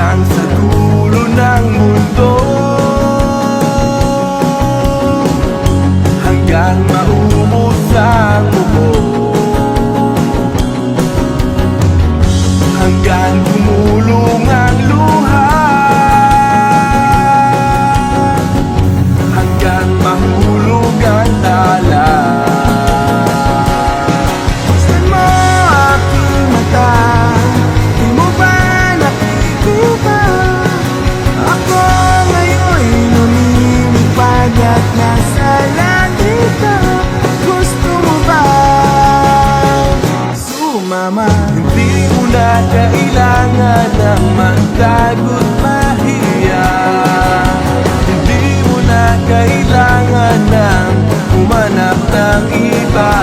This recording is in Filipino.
hanggang sa dulo ng mundo, hanggang maubos ang mubo, hanggang gumulong ang luha, hanggang mahulog ang tala. Buksan mo aking mata, di mo ba nakikita? Ako ngayon'y lumilipad at nasa langit ka. Gusto mo ba sumama? Hindi mo na kailangan ng magtago't mahiya. Hindi mo na kailangan ng humanap ng iba.